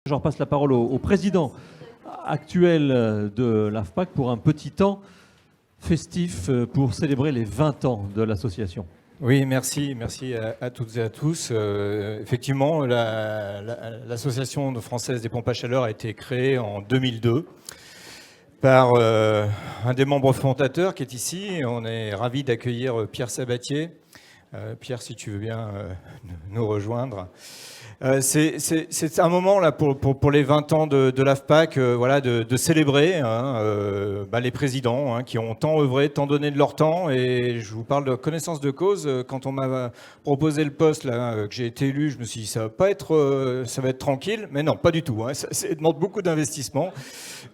Je repasse la parole au président actuel de l'AFPAC pour un petit temps festif pour célébrer les 20 ans de l'association. Oui, merci à toutes et à tous. Effectivement, l'association française des pompes à chaleur a été créée en 2002 par un des membres fondateurs qui est ici. On est ravis d'accueillir Pierre Sabatier. Pierre, si tu veux bien nous rejoindre. C'est un moment là pour les 20 ans de l'AFPAC, voilà, de célébrer les présidents qui ont tant œuvré, tant donné de leur temps. Et je vous parle de connaissance de cause. Quand on m'a proposé le poste là, que j'ai été élu, je me suis dit ça va être tranquille, mais non, pas du tout. Ça demande beaucoup d'investissement.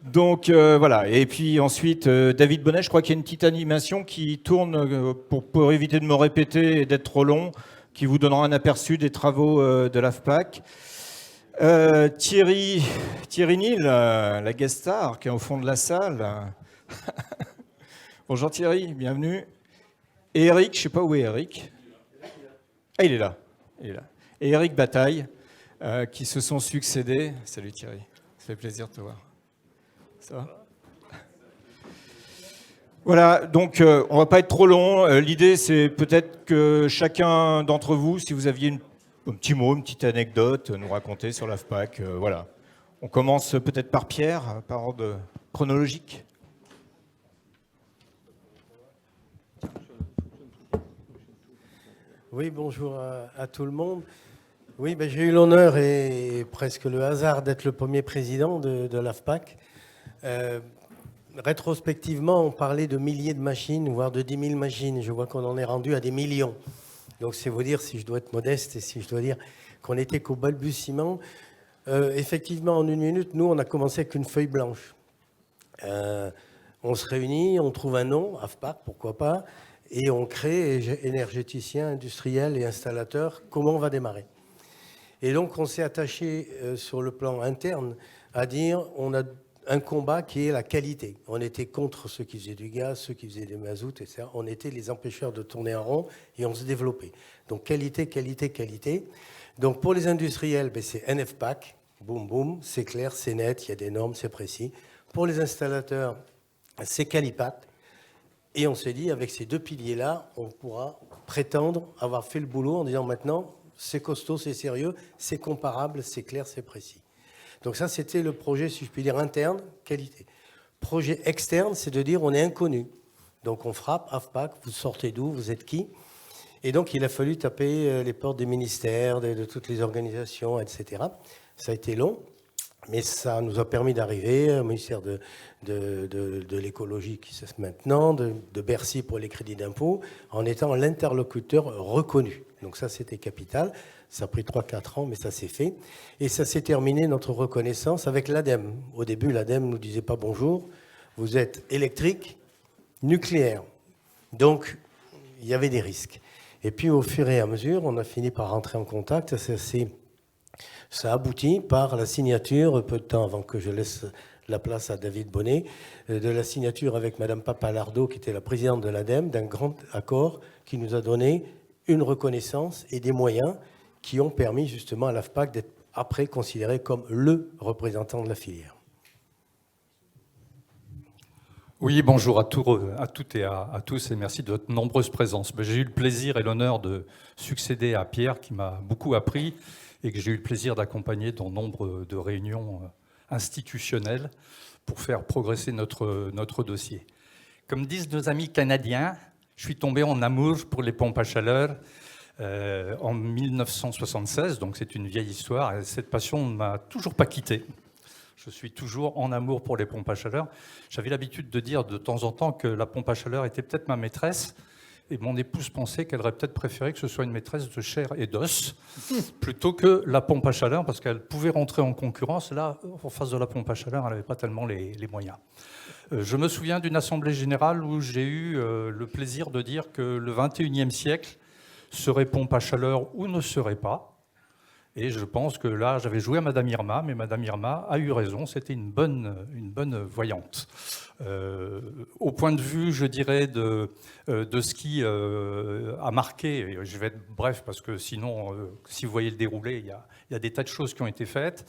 Donc voilà. Et puis ensuite, David Bonnet, je crois qu'il y a une petite animation qui tourne pour éviter de me répéter et d'être trop long, qui vous donnera un aperçu des travaux de l'AFPAC. Thierry Nil, la guest star, qui est au fond de la salle. Bonjour Thierry, bienvenue. Et Eric, je ne sais pas où est Eric. Ah, il est là. Et Eric Bataille, qui se sont succédés. Salut Thierry, ça fait plaisir de te voir. Ça va ? Voilà, donc on va pas être trop long. L'idée, c'est peut-être que chacun d'entre vous, si vous aviez un petit mot, une petite anecdote, nous raconter sur l'AFPAC. Voilà. On commence peut-être par Pierre, par ordre chronologique. Oui, bonjour à tout le monde. Oui, j'ai eu l'honneur et presque le hasard d'être le premier président de l'AFPAC. Rétrospectivement, on parlait de milliers de machines, voire de 10 000 machines. Je vois qu'on en est rendu à des millions. Donc c'est vous dire si je dois être modeste et si je dois dire qu'on n'était qu'au balbutiement. Effectivement, en une minute, nous, on a commencé avec une feuille blanche. On se réunit, on trouve un nom, AFPAC, pourquoi pas, et on crée énergéticien, industriel et installateur. Comment on va démarrer ? Et donc, on s'est attaché sur le plan interne à dire on a un combat qui est la qualité. On était contre ceux qui faisaient du gaz, ceux qui faisaient des mazout, etc. On était les empêcheurs de tourner en rond et on se développait. Donc qualité, qualité, qualité. Donc pour les industriels, c'est NFPAC, boum boum, c'est clair, c'est net, il y a des normes, c'est précis. Pour les installateurs, c'est Calipat. Et on s'est dit, avec ces deux piliers-là, on pourra prétendre avoir fait le boulot en disant maintenant, c'est costaud, c'est sérieux, c'est comparable, c'est clair, c'est précis. Donc ça, c'était le projet, si je puis dire, interne, qualité. Projet externe, c'est de dire on est inconnu. Donc on frappe, AFPAC, vous sortez d'où, vous êtes qui ? Et donc il a fallu taper les portes des ministères, de toutes les organisations, etc. Ça a été long, mais ça nous a permis d'arriver au ministère de l'écologie qui se maintenant, de Bercy pour les crédits d'impôt, en étant l'interlocuteur reconnu. Donc ça, c'était capital. Ça a pris 3-4 ans, mais ça s'est fait. Et ça s'est terminé, notre reconnaissance, avec l'ADEME. Au début, l'ADEME ne nous disait pas bonjour. Vous êtes électrique, nucléaire. Donc, il y avait des risques. Et puis, au fur et à mesure, on a fini par rentrer en contact. Ça aboutit par la signature, peu de temps avant que je laisse la place à David Bonnet, de la signature avec Madame Papalardo, qui était la présidente de l'ADEME, d'un grand accord qui nous a donné une reconnaissance et des moyens qui ont permis justement à l'AFPAC d'être après considéré comme le représentant de la filière. Oui, bonjour à toutes et à tous et merci de votre nombreuse présence. J'ai eu le plaisir et l'honneur de succéder à Pierre qui m'a beaucoup appris et que j'ai eu le plaisir d'accompagner dans nombre de réunions institutionnelles pour faire progresser notre dossier. Comme disent nos amis canadiens, je suis tombé en amour pour les pompes à chaleur en 1976, donc c'est une vieille histoire, et cette passion ne m'a toujours pas quitté. Je suis toujours en amour pour les pompes à chaleur. J'avais l'habitude de dire de temps en temps que la pompe à chaleur était peut-être ma maîtresse, et mon épouse pensait qu'elle aurait peut-être préféré que ce soit une maîtresse de chair et d'os, plutôt que la pompe à chaleur, parce qu'elle pouvait rentrer en concurrence. Là, en face de la pompe à chaleur, elle n'avait pas tellement les moyens. Je me souviens d'une assemblée générale où j'ai eu le plaisir de dire que le 21e siècle serait pompe à chaleur ou ne serait pas. Et je pense que là, j'avais joué à Madame Irma, mais Madame Irma a eu raison, c'était une bonne voyante. Au point de vue, je dirais, de ce qui a marqué, et je vais être bref parce que sinon, si vous voyez le déroulé, il y a des tas de choses qui ont été faites.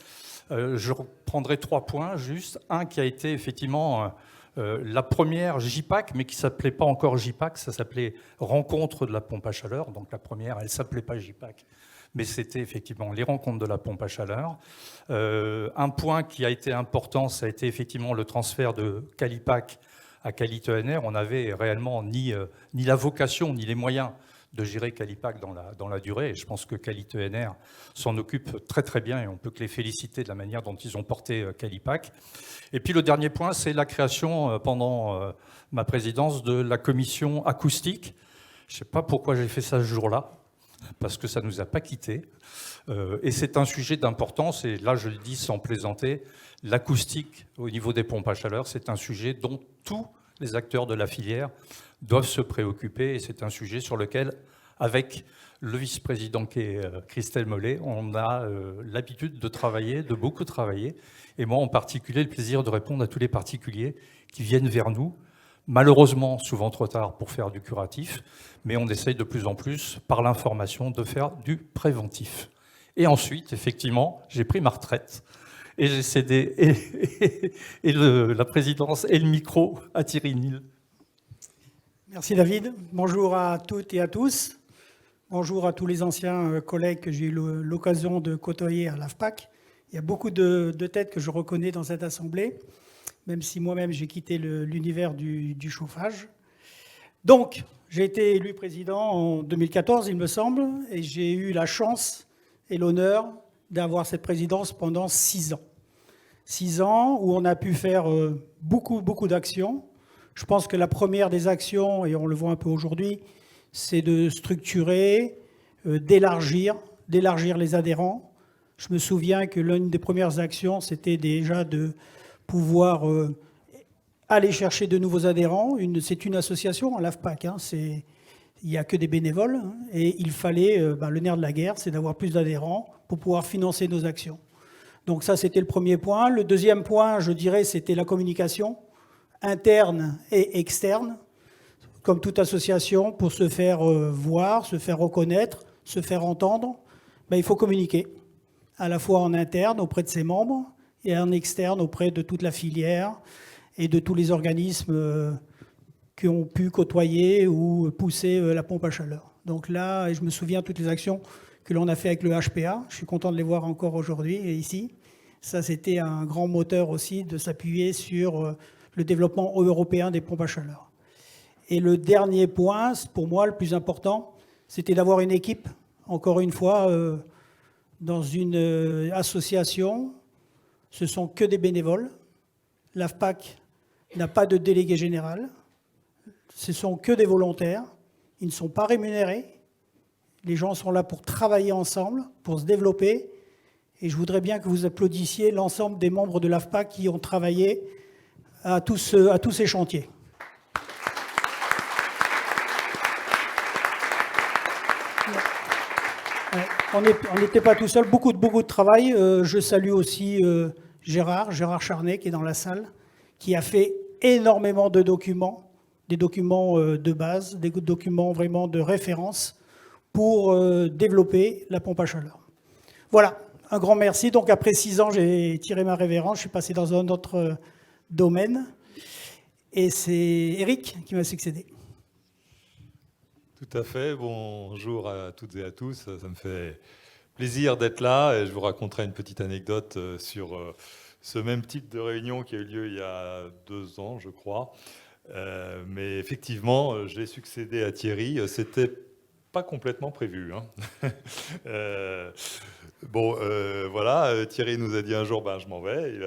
Je reprendrai 3 points, juste. Un qui a été effectivement la première JPAC, mais qui ne s'appelait pas encore JPAC, ça s'appelait Rencontre de la pompe à chaleur. Donc la première, elle ne s'appelait pas JPAC, mais c'était effectivement les rencontres de la pompe à chaleur. Un point qui a été important, ça a été effectivement le transfert de Calipac à Quali-ENR. On n'avait réellement ni la vocation, ni les moyens de gérer Calipac dans la durée. Et je pense que Quali-ENR s'en occupe très très bien et on peut que les féliciter de la manière dont ils ont porté Calipac. Et puis le dernier point, c'est la création pendant ma présidence de la commission acoustique. Je ne sais pas pourquoi j'ai fait ça ce jour-là, parce que ça ne nous a pas quittés. Et c'est un sujet d'importance, et là je le dis sans plaisanter, l'acoustique au niveau des pompes à chaleur, c'est un sujet dont tous les acteurs de la filière doivent se préoccuper, et c'est un sujet sur lequel, avec le vice-président qui est Christelle Mollet, on a l'habitude de travailler, de beaucoup travailler, et moi en particulier le plaisir de répondre à tous les particuliers qui viennent vers nous, malheureusement souvent trop tard pour faire du curatif, mais on essaye de plus en plus, par l'information, de faire du préventif. Et ensuite, effectivement, j'ai pris ma retraite, et j'ai cédé la présidence et le micro à Thierry Nil. Merci David. Bonjour à toutes et à tous. Bonjour à tous les anciens collègues que j'ai eu l'occasion de côtoyer à l'AFPAC. Il y a beaucoup de têtes que je reconnais dans cette assemblée, même si moi-même j'ai quitté l'univers du chauffage. Donc, j'ai été élu président en 2014, il me semble, et j'ai eu la chance et l'honneur d'avoir cette présidence pendant 6 ans. 6 ans où on a pu faire beaucoup d'actions. Je pense que la première des actions, et on le voit un peu aujourd'hui, c'est de structurer, d'élargir les adhérents. Je me souviens que l'une des premières actions, c'était déjà de pouvoir aller chercher de nouveaux adhérents. C'est une association, l'AFPAC, il n'y a que des bénévoles, et il fallait, le nerf de la guerre, c'est d'avoir plus d'adhérents pour pouvoir financer nos actions. Donc ça, c'était le premier point. Le deuxième point, je dirais, c'était la communication interne et externe, comme toute association, pour se faire voir, se faire reconnaître, se faire entendre, il faut communiquer, à la fois en interne auprès de ses membres et en externe auprès de toute la filière et de tous les organismes qui ont pu côtoyer ou pousser la pompe à chaleur. Donc là, je me souviens de toutes les actions que l'on a fait avec le HPA. Je suis content de les voir encore aujourd'hui et ici. Ça, c'était un grand moteur aussi de s'appuyer sur le développement européen des pompes à chaleur. Et le dernier point, pour moi, le plus important, c'était d'avoir une équipe, encore une fois, dans une association. Ce ne sont que des bénévoles. L'AFPAC n'a pas de délégué général. Ce ne sont que des volontaires. Ils ne sont pas rémunérés. Les gens sont là pour travailler ensemble, pour se développer. Et je voudrais bien que vous applaudissiez l'ensemble des membres de l'AFPAC qui ont travaillé à tous ces chantiers. On n'était pas tout seul, beaucoup de travail. Je salue aussi Gérard Charnet qui est dans la salle, qui a fait énormément de documents, des documents de base, des documents vraiment de référence pour développer la pompe à chaleur. Voilà, un grand merci. Donc après 6 ans, j'ai tiré ma révérence, je suis passé dans un autre domaine et c'est Eric qui m'a succédé. Tout à fait. Bonjour à toutes et à tous. Ça me fait plaisir d'être là et je vous raconterai une petite anecdote sur ce même type de réunion qui a eu lieu il y a 2 ans, je crois. Mais effectivement, j'ai succédé à Thierry. C'était pas complètement prévu. Voilà, Thierry nous a dit un jour, je m'en vais.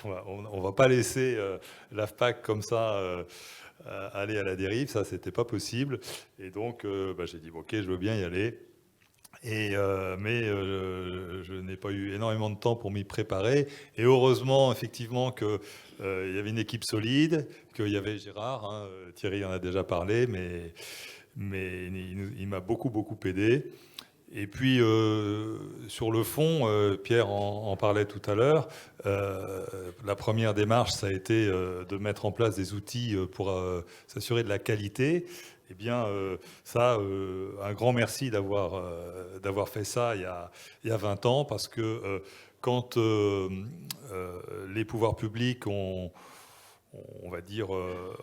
On va pas laisser l'AFPAC comme ça aller à la dérive, ça c'était pas possible. Et donc j'ai dit ok, je veux bien y aller. Mais je n'ai pas eu énormément de temps pour m'y préparer. Et heureusement, effectivement, qu'il y avait une équipe solide, qu'il y avait Gérard. Thierry en a déjà parlé, mais il m'a beaucoup aidé. Et puis, sur le fond, Pierre en parlait tout à l'heure, la première démarche, ça a été de mettre en place des outils pour s'assurer de la qualité. Eh bien, ça, un grand merci d'avoir fait ça il y a 20 ans, parce que quand les pouvoirs publics ont, on va dire,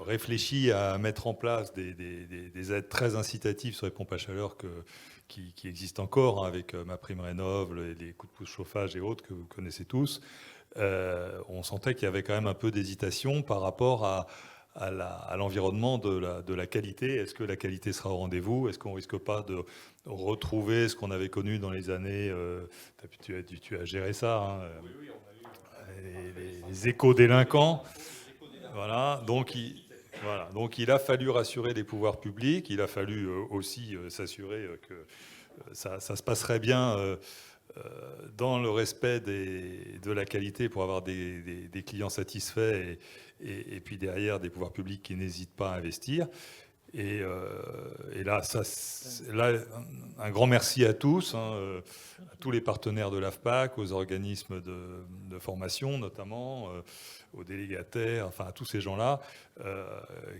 réfléchi à mettre en place des aides très incitatives sur les pompes à chaleur qui existent encore, hein, avec MaPrimeRénov', les coups de pouce chauffage et autres que vous connaissez tous, on sentait qu'il y avait quand même un peu d'hésitation par rapport à l'environnement de la qualité. Est-ce que la qualité sera au rendez-vous? Est-ce qu'on ne risque pas de retrouver ce qu'on avait connu dans les années... tu as géré ça, hein, oui, les éco-délinquants. Voilà, donc il a fallu rassurer les pouvoirs publics, il a fallu aussi s'assurer que ça se passerait bien dans le respect de la qualité pour avoir des clients satisfaits et puis derrière des pouvoirs publics qui n'hésitent pas à investir. Et là, un grand merci à tous, hein, à tous les partenaires de l'AFPAC, aux organismes de formation notamment, aux délégataires, enfin à tous ces gens-là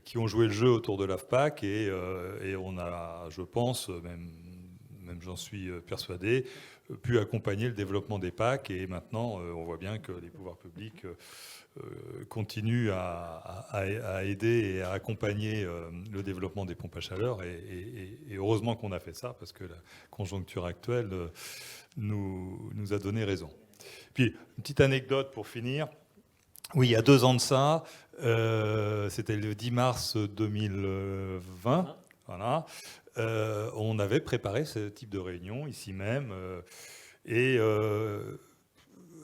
qui ont joué le jeu autour de l'AFPAC et on a, je pense, même j'en suis persuadé, pu accompagner le développement des PAC et maintenant on voit bien que les pouvoirs publics continue à aider et à accompagner le développement des pompes à chaleur. Et heureusement qu'on a fait ça, parce que la conjoncture actuelle nous a donné raison. Puis, une petite anecdote pour finir. Oui, il y a 2 ans de ça, c'était le 10 mars 2020, voilà, on avait préparé ce type de réunion ici même.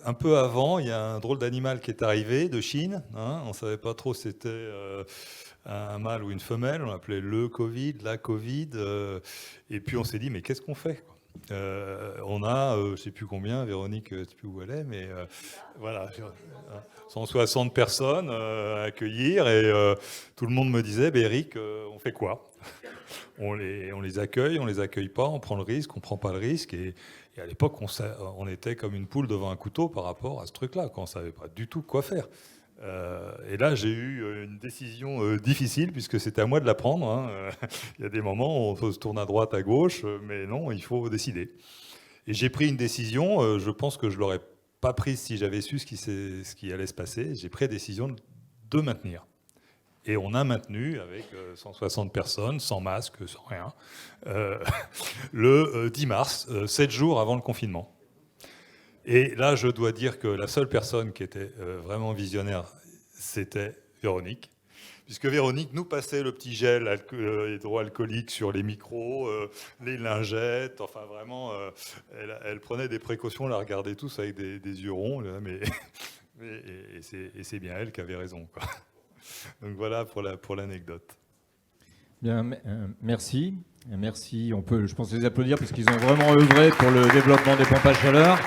Un peu avant, il y a un drôle d'animal qui est arrivé de Chine. Hein, on ne savait pas trop si c'était un mâle ou une femelle. On l'appelait le Covid, la Covid. Et puis on s'est dit, mais qu'est-ce qu'on fait, quoi? On a, je ne sais plus combien, Véronique, je ne sais plus où elle est, mais voilà, 160 personnes à accueillir. Et tout le monde me disait, Eric, on fait quoi? On les accueille, on les accueille pas, on prend le risque, on prend pas le risque. Et à l'époque, on était comme une poule devant un couteau par rapport à ce truc-là, quand on savait pas du tout quoi faire. Et là, j'ai eu une décision difficile, puisque c'était à moi de la prendre. Hein. Il y a des moments où on se tourne à droite, à gauche, mais non, il faut décider. Et j'ai pris une décision, je pense que je l'aurais pas prise si j'avais su ce qui allait se passer. J'ai pris la décision de maintenir. Et on a maintenu, avec 160 personnes, sans masque, sans rien, le 10 mars, 7 jours avant le confinement. Et là, je dois dire que la seule personne qui était vraiment visionnaire, c'était Véronique. Puisque Véronique nous passait le petit gel hydroalcoolique sur les micros, les lingettes, enfin vraiment, elle prenait des précautions, on la regardait tous avec des yeux ronds, et c'est bien elle qui avait raison, quoi. Donc voilà pour l'anecdote. Bien, merci. Merci. On peut, je pense, les applaudir parce qu'ils ont vraiment œuvré pour le développement des pompes à chaleur.